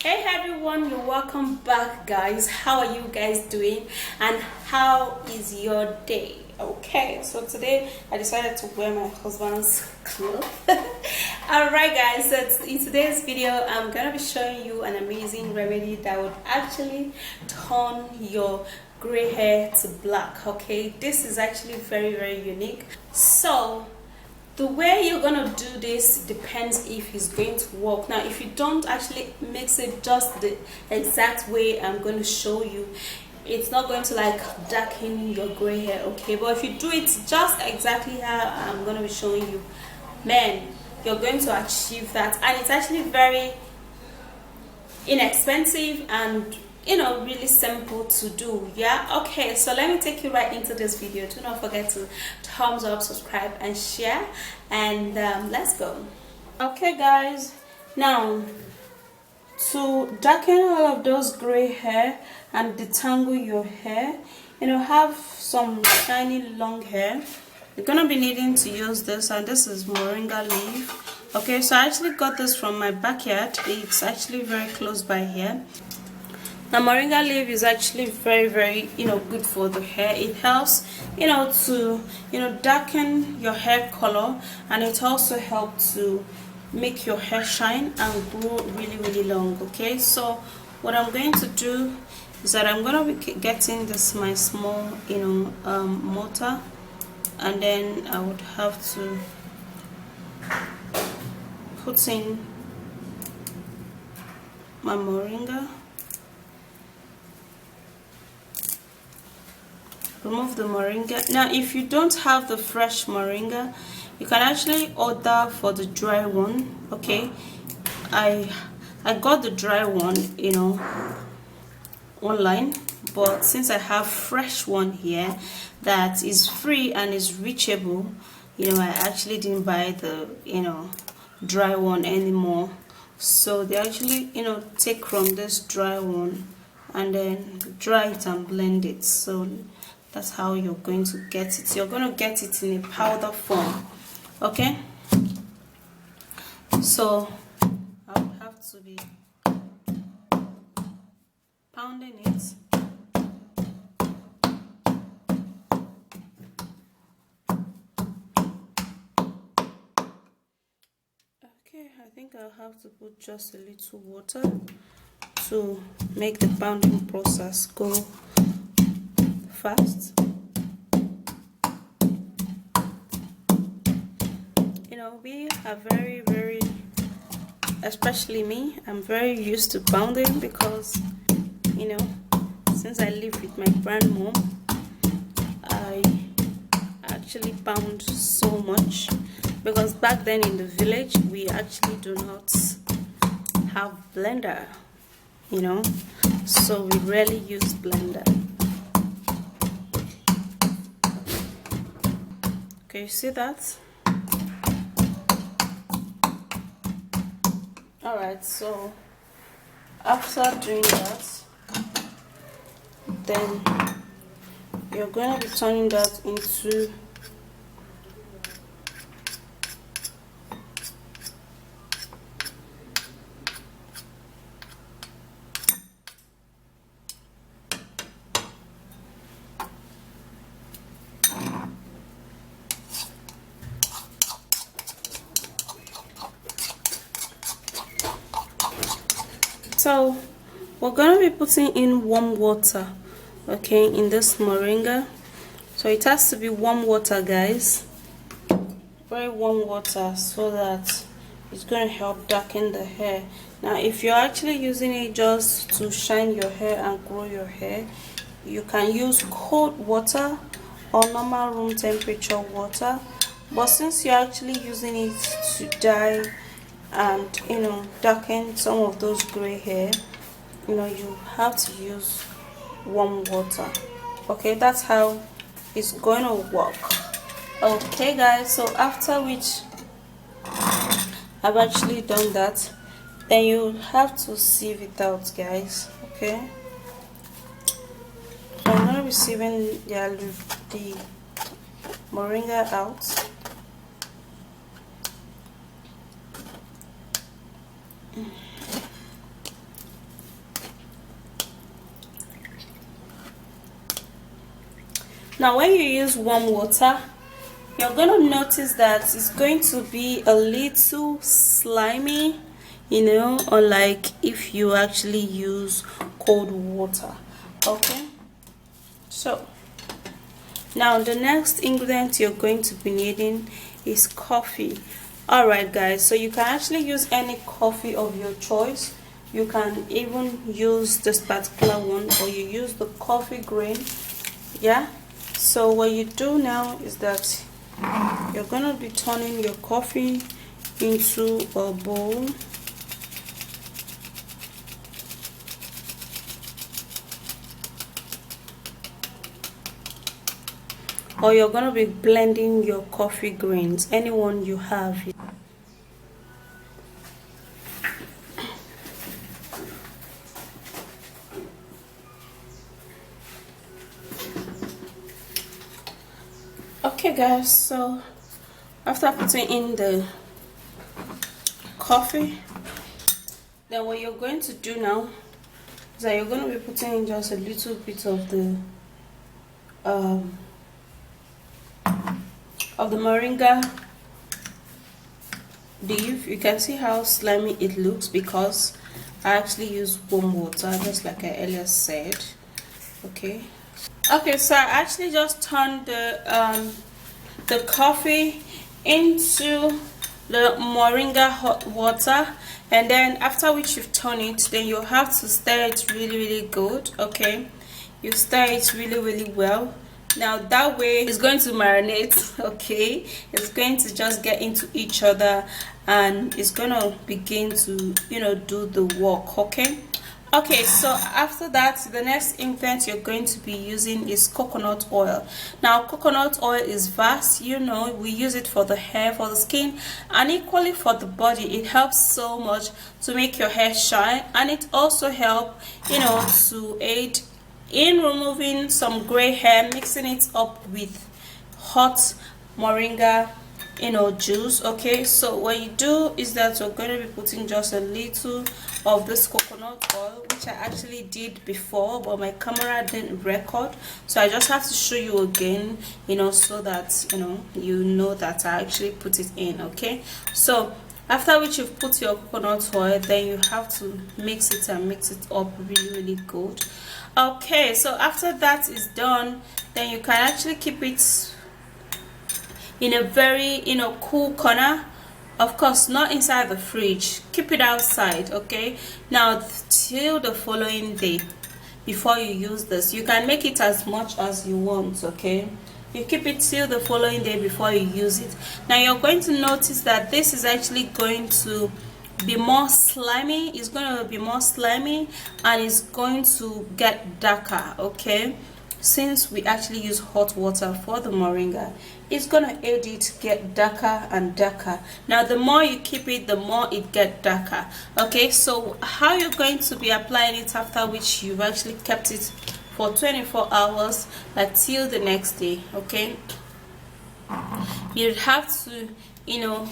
Hey everyone, you're welcome back, guys. How are you guys doing and how is your day? Okay, so today I decided to wear my husband's clothes. Alright guys, so in today's video I'm gonna be showing you an amazing remedy that would actually turn your gray hair to black. Okay, this is actually very unique. So the way you're gonna do this depends if it's going to work. Now if you don't actually mix it just the exact way I'm going to show you, it's not going to like darken your gray hair. Okay, but if you do it just exactly how I'm going to be showing you, man, you're going to achieve that. And it's actually very inexpensive and really simple to do. Yeah, okay, so let me take you right into this video. Do not forget to thumbs up, subscribe and share, and let's go. Okay guys, now to darken all of those gray hair and detangle your hair, have some shiny long hair, you're gonna be needing to use this, and this is moringa leaf. Okay, so I actually got this from my backyard. It's actually very close by here. Now moringa leaf is actually very good for the hair. It helps to darken your hair color, and it also helps to make your hair shine and grow really long. Okay, so what I'm going to do is that I'm going to be getting this my small mortar, and then I would have to put in my moringa. Remove the moringa. Now if you don't have the fresh moringa, you can actually order for the dry one. Okay, I got the dry one online, but since I have fresh one here that is free and is reachable, I actually didn't buy the dry one anymore. So they actually take from this dry one and then dry it and blend it. So that's how you're going to get it. You're going to get it in a powder form. Okay, so I will have to be pounding it. Okay, I think I'll have to put just a little water to make the pounding process go fast. We are very, especially me, I'm very used to pounding because since I live with my grandmom, I actually pound so much, because back then in the village we actually do not have blender, so we rarely use blender. Okay, you see that? Alright, so after doing that, then you're going to be turning that into so we're going to be putting in warm water, okay, in this moringa. So it has to be warm water, guys, very warm water, so that it's going to help darken the hair. Now if you're actually using it just to shine your hair and grow your hair, you can use cold water or normal room temperature water, but since you're actually using it to dye and darken some of those gray hair, you have to use warm water. Okay, that's how it's going to work. Okay guys, so after which I've actually done that, then you have to sieve it out, guys. Okay, so I'm going to be sieving the moringa out. Now when you use warm water, you're gonna notice that it's going to be a little slimy, you know, unlike if you actually use cold water. Okay, so now the next ingredient you're going to be needing is coffee. All right guys, so you can actually use any coffee of your choice. You can even use this particular one, or you use the coffee grain. Yeah, so what you do now is that you're gonna be turning your coffee into a bowl. Or you're gonna be blending your coffee grains, anyone you have. Okay guys, so after putting in the coffee, then what you're going to do now is that you're going to be putting in just a little bit of the moringa leaf. You can see how slimy it looks because I actually use warm water, just like I earlier said. Okay, so I actually just turned the coffee into the moringa hot water, and then after which you've turned it, then you have to stir it really good. Okay, you stir it really well. Now that way it's going to marinate. Okay, it's going to just get into each other and it's gonna begin to, you know, do the work. Okay, so after that, the next ingredient you're going to be using is coconut oil. Now coconut oil is vast, you know, we use it for the hair, for the skin, and equally for the body. It helps so much to make your hair shine, and it also helps, you know, to aid in removing some gray hair, mixing it up with hot moringa, you know, juice. Okay, so what you do is that you're going to be putting just a little of this coconut oil, which I actually did before but my camera didn't record, so I just have to show you again, you know, so that you know that I actually put it in. Okay, so after which you've put your coconut oil, then you have to mix it and mix it up really good. Okay, so after that is done, then you can actually keep it in a very, you know, cool corner. Of course, not inside the fridge. Keep it outside. Okay, now till the following day before you use this. You can make it as much as you want. Okay, you keep it till the following day before you use it. Now you're going to notice that this is actually going to be more slimy. It's going to be more slimy and it's going to get darker. Okay, since we actually use hot water for the moringa, it's gonna aid it get darker and darker. Now the more you keep it, the more it get darker. Okay, so how you're going to be applying it after which you've actually kept it for 24 hours, like till the next day. Okay, you have to, you know,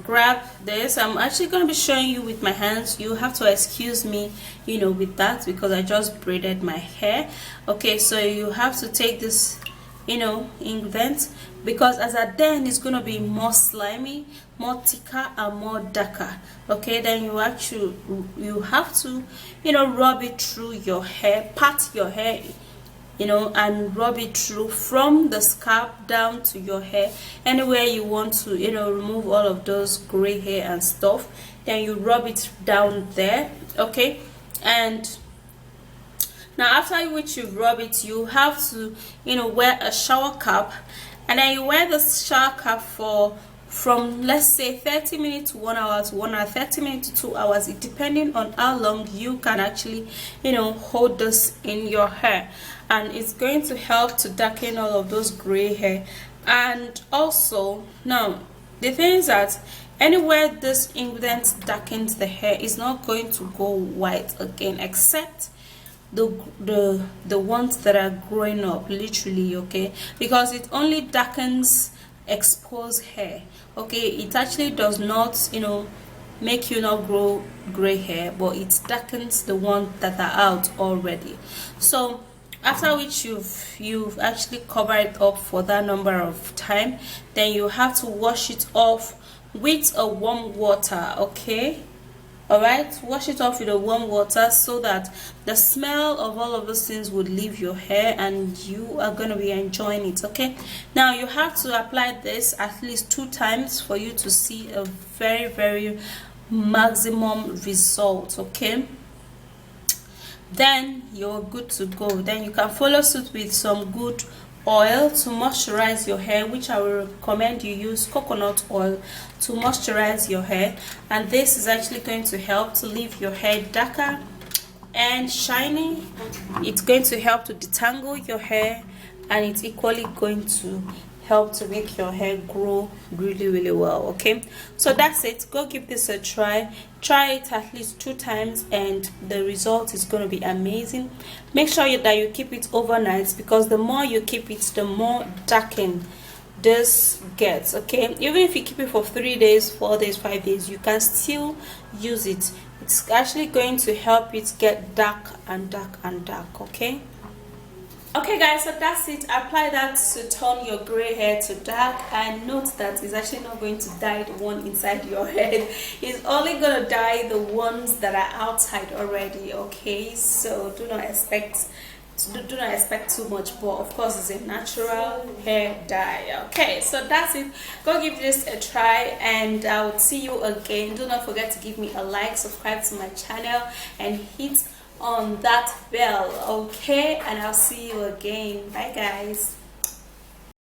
grab this. I'm actually going to be showing you with my hands. You have to excuse me, you know, with that because I just braided my hair. Okay, so you have to take this, you know, ingredient, because as a then it's going to be more slimy, more thicker and more darker. Okay, then you have to, you know, rub it through your hair, pat your hair, you know, and rub it through from the scalp down to your hair, anywhere you want to, you know, remove all of those gray hair and stuff. Then you rub it down there. Okay, and now after which you rub it, you have to, you know, wear a shower cap, and then you wear the shower cap for from, let's say, 30 minutes to 1 hour to 1 hour, 30 minutes to 2 hours, it depending on how long you can actually, you know, hold this in your hair. And it's going to help to darken all of those gray hair. And also, now the thing is that anywhere this ingredient darkens the hair, is not going to go white again, except the ones that are growing up, literally. Okay, because it only darkens exposed hair. Okay, it actually does not, you know, make you not grow gray hair, but it darkens the ones that are out already. So After which you've actually covered it up for that number of time, then you have to wash it off with a warm water. Okay, all right, wash it off with a warm water so that the smell of all of those things would leave your hair and you are going to be enjoying it. Okay, now you have to apply this at least 2 times for you to see a very maximum result. Okay, then you're good to go. Then you can follow suit with some good oil to moisturize your hair, which I will recommend you use coconut oil to moisturize your hair, and this is actually going to help to leave your hair darker and shiny. It's going to help to detangle your hair, and it's equally going to help to make your hair grow really well. Okay, so that's it. Go give this a try it at least 2 times and the result is going to be amazing. Make sure that you keep it overnight, because the more you keep it, the more darkened this gets. Okay, even if you keep it for 3 days, 4 days, 5 days, you can still use it. It's actually going to help it get dark and dark and dark. Okay guys, so that's it. Apply that to turn your gray hair to dark, and note that it's actually not going to dye the one inside your head. It's only going to dye the ones that are outside already. Okay, so do not expect too much, but of course it's a natural hair dye. Okay, so that's it. Go give this a try and I will see you again. Do not forget to give me a like, subscribe to my channel, and hit on that bell. Okay, and I'll see you again. Bye guys.